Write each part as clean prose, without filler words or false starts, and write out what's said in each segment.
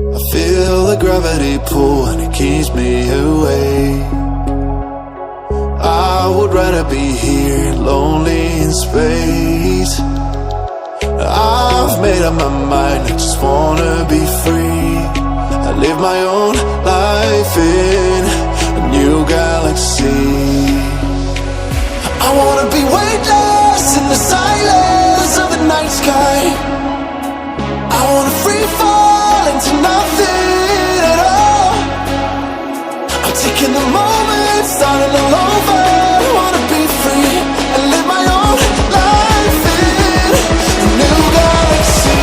I feel the gravity pull and it keeps me awake. I would rather be here, lonely in space. I've made up my mind, I just wanna be free. I live my own life in a new galaxy. I wanna be weightless in the silence of the night sky. I wanna free fall into nothing at all. I'm taking the moment, starting all over. I wanna be free and live my own life in a new galaxy.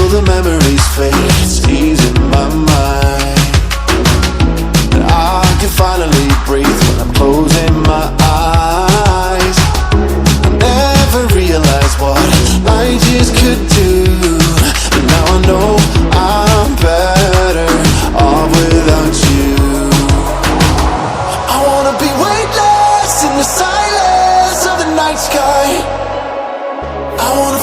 The memories fade, it's easing my mind, and I can finally breathe when I'm closing my eyes. I never realized what I just could do, but now I know I'm better off without you. I wanna be weightless in the silence of the night sky. I wanna